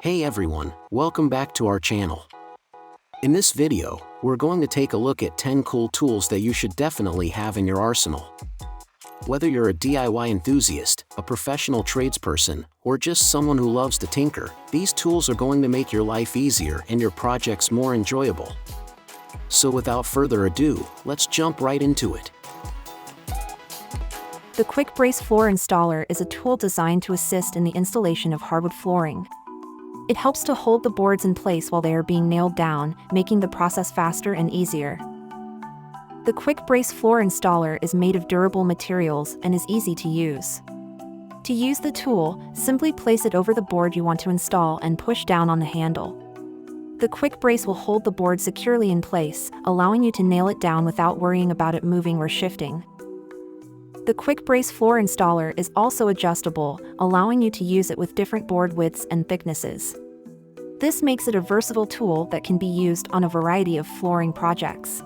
Hey everyone, welcome back to our channel. In this video, we're going to take a look at 10 cool tools that you should definitely have in your arsenal. Whether you're a DIY enthusiast, a professional tradesperson, or just someone who loves to tinker, these tools are going to make your life easier and your projects more enjoyable. So without further ado, let's jump right into it. The Quick Brace Floor Installer is a tool designed to assist in the installation of hardwood flooring. It helps to hold the boards in place while they are being nailed down, making the process faster and easier. The Quick Brace Floor Installer is made of durable materials and is easy to use. To use the tool, simply place it over the board you want to install and push down on the handle. The Quick Brace will hold the board securely in place, allowing you to nail it down without worrying about it moving or shifting. The Quick Brace Floor Installer is also adjustable, allowing you to use it with different board widths and thicknesses. This makes it a versatile tool that can be used on a variety of flooring projects.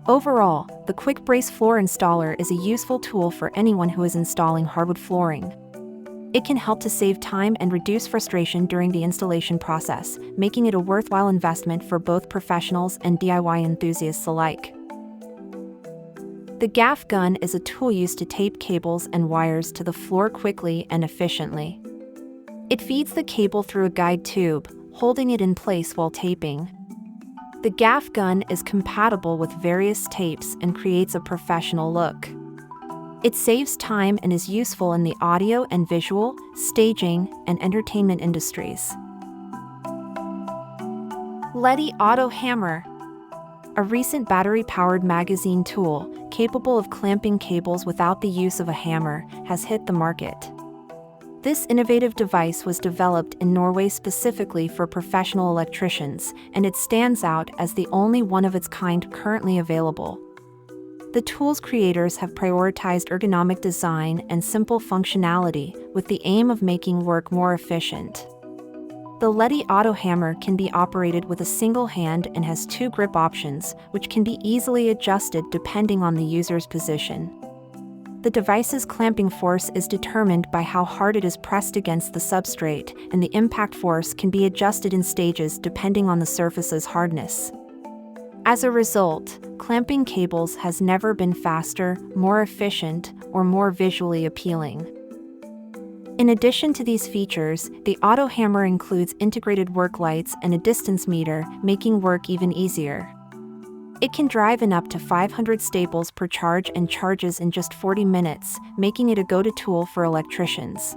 Overall, the Quick Brace Floor Installer is a useful tool for anyone who is installing hardwood flooring. It can help to save time and reduce frustration during the installation process, making it a worthwhile investment for both professionals and DIY enthusiasts alike. The gaff gun is a tool used to tape cables and wires to the floor quickly and efficiently. It feeds the cable through a guide tube, holding it in place while taping. The gaff gun is compatible with various tapes and creates a professional look. It saves time and is useful in the audio and visual, staging, and entertainment industries. Letty Auto Hammer. A recent battery-powered magazine tool, capable of clamping cables without the use of a hammer, has hit the market. This innovative device was developed in Norway specifically for professional electricians, and it stands out as the only one of its kind currently available. The tool's creators have prioritized ergonomic design and simple functionality, with the aim of making work more efficient. The Letty Auto Hammer can be operated with a single hand and has two grip options, which can be easily adjusted depending on the user's position. The device's clamping force is determined by how hard it is pressed against the substrate, and the impact force can be adjusted in stages depending on the surface's hardness. As a result, clamping cables has never been faster, more efficient, or more visually appealing. In addition to these features, the Auto Hammer includes integrated work lights and a distance meter, making work even easier. It can drive in up to 500 staples per charge and charges in just 40 minutes, making it a go-to tool for electricians.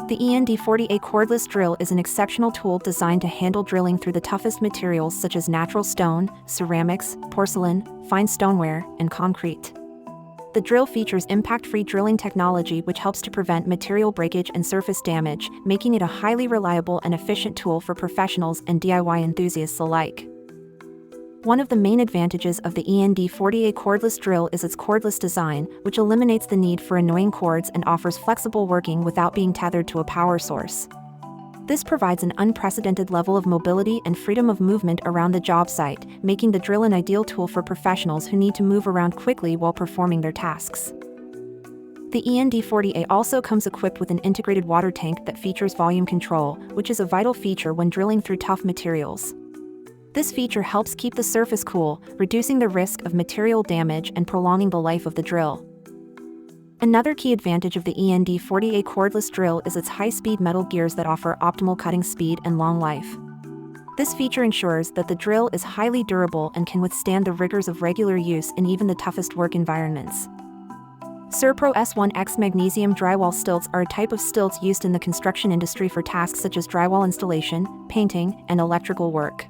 The END40A Cordless Drill is an exceptional tool designed to handle drilling through the toughest materials such as natural stone, ceramics, porcelain, fine stoneware, and concrete. The drill features impact-free drilling technology which helps to prevent material breakage and surface damage, making it a highly reliable and efficient tool for professionals and DIY enthusiasts alike. One of the main advantages of the END40A cordless drill is its cordless design, which eliminates the need for annoying cords and offers flexible working without being tethered to a power source. This provides an unprecedented level of mobility and freedom of movement around the job site, making the drill an ideal tool for professionals who need to move around quickly while performing their tasks. The END40A also comes equipped with an integrated water tank that features volume control, which is a vital feature when drilling through tough materials. This feature helps keep the surface cool, reducing the risk of material damage and prolonging the life of the drill. Another key advantage of the END40A cordless drill is its high-speed metal gears that offer optimal cutting speed and long life. This feature ensures that the drill is highly durable and can withstand the rigors of regular use in even the toughest work environments. SERPRO S1X Magnesium Drywall stilts are a type of stilts used in the construction industry for tasks such as drywall installation, painting, and electrical work.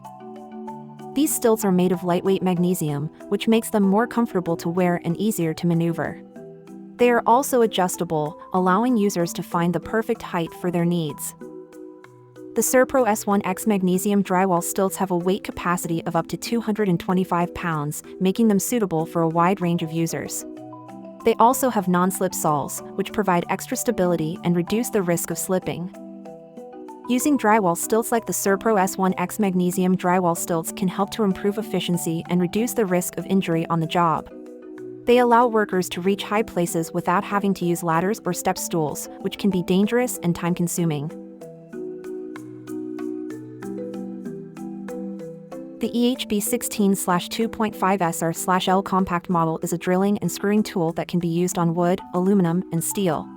These stilts are made of lightweight magnesium, which makes them more comfortable to wear and easier to maneuver. They are also adjustable, allowing users to find the perfect height for their needs. The SERPRO S1X Magnesium Drywall stilts have a weight capacity of up to 225 pounds, making them suitable for a wide range of users. They also have non-slip soles, which provide extra stability and reduce the risk of slipping. Using drywall stilts like the SERPRO S1X Magnesium Drywall stilts can help to improve efficiency and reduce the risk of injury on the job. They allow workers to reach high places without having to use ladders or step stools, which can be dangerous and time-consuming. The EHB 16/2.5 SR/L compact model is a drilling and screwing tool that can be used on wood, aluminum, and steel.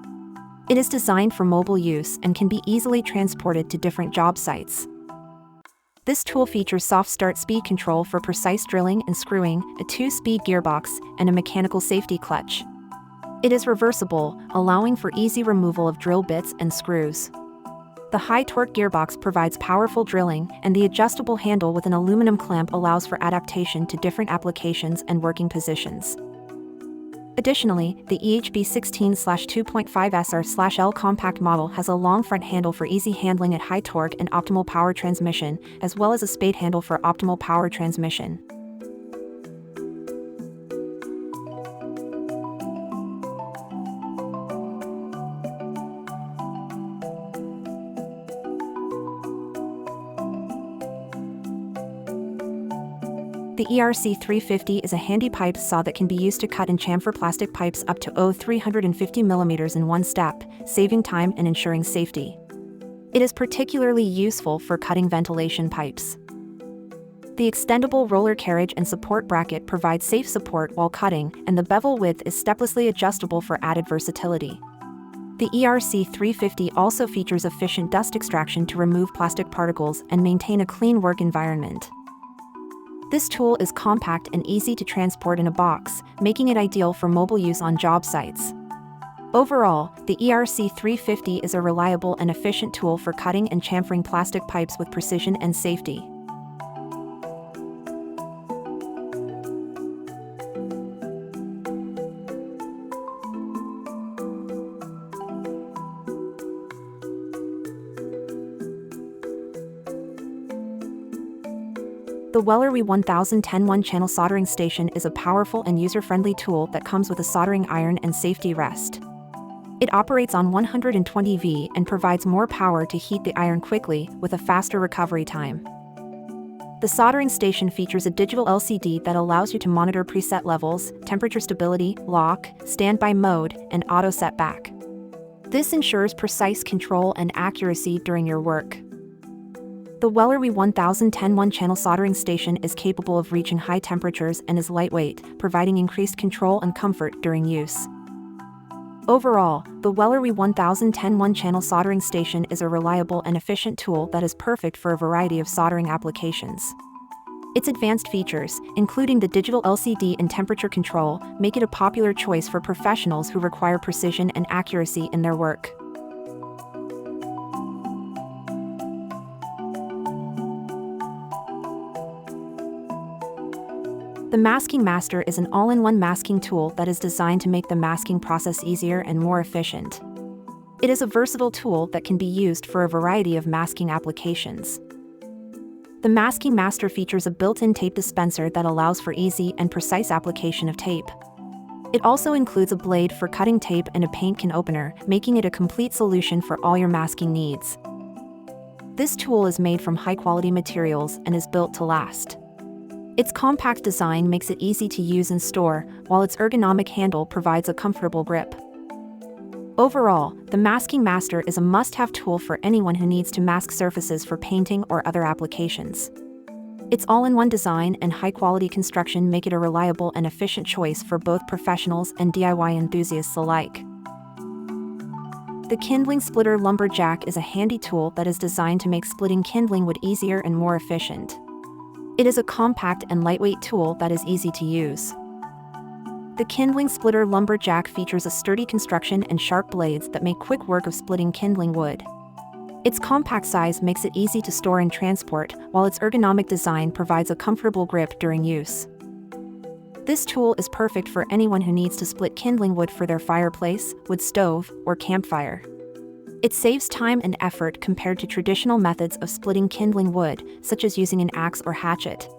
It is designed for mobile use and can be easily transported to different job sites. This tool features soft start speed control for precise drilling and screwing, a 2-speed gearbox, and a mechanical safety clutch. It is reversible, allowing for easy removal of drill bits and screws. The high-torque gearbox provides powerful drilling, and the adjustable handle with an aluminum clamp allows for adaptation to different applications and working positions. Additionally, the EHB 16/2.5 SR/L compact model has a long front handle for easy handling at high torque and optimal power transmission, as well as a spade handle for optimal power transmission. The ERC 350 is a handy pipe saw that can be used to cut and chamfer plastic pipes up to 350 mm in one step, saving time and ensuring safety. It is particularly useful for cutting ventilation pipes. The extendable roller carriage and support bracket provide safe support while cutting, and the bevel width is steplessly adjustable for added versatility. The ERC 350 also features efficient dust extraction to remove plastic particles and maintain a clean work environment. This tool is compact and easy to transport in a box, making it ideal for mobile use on job sites. Overall, the ERC 350 is a reliable and efficient tool for cutting and chamfering plastic pipes with precision and safety. The Wellery 1010 one-channel soldering station is a powerful and user-friendly tool that comes with a soldering iron and safety rest. It operates on 120 V and provides more power to heat the iron quickly, with a faster recovery time. The soldering station features a digital LCD that allows you to monitor preset levels, temperature stability, lock, standby mode, and auto setback. This ensures precise control and accuracy during your work. The Wellery 1010 one-channel soldering station is capable of reaching high temperatures and is lightweight, providing increased control and comfort during use. Overall, the Wellery 1010 one-channel soldering station is a reliable and efficient tool that is perfect for a variety of soldering applications. Its advanced features, including the digital LCD and temperature control, make it a popular choice for professionals who require precision and accuracy in their work. The Masking Master is an all-in-one masking tool that is designed to make the masking process easier and more efficient. It is a versatile tool that can be used for a variety of masking applications. The Masking Master features a built-in tape dispenser that allows for easy and precise application of tape. It also includes a blade for cutting tape and a paint can opener, making it a complete solution for all your masking needs. This tool is made from high-quality materials and is built to last. Its compact design makes it easy to use and store, while its ergonomic handle provides a comfortable grip. Overall, the Masking Master is a must-have tool for anyone who needs to mask surfaces for painting or other applications. Its all-in-one design and high-quality construction make it a reliable and efficient choice for both professionals and DIY enthusiasts alike. The Kindling Splitter Lumberjack is a handy tool that is designed to make splitting kindling wood easier and more efficient. It is a compact and lightweight tool that is easy to use. The Kindling Splitter Lumberjack features a sturdy construction and sharp blades that make quick work of splitting kindling wood. Its compact size makes it easy to store and transport, while its ergonomic design provides a comfortable grip during use. This tool is perfect for anyone who needs to split kindling wood for their fireplace, wood stove, or campfire. It saves time and effort compared to traditional methods of splitting kindling wood, such as using an axe or hatchet.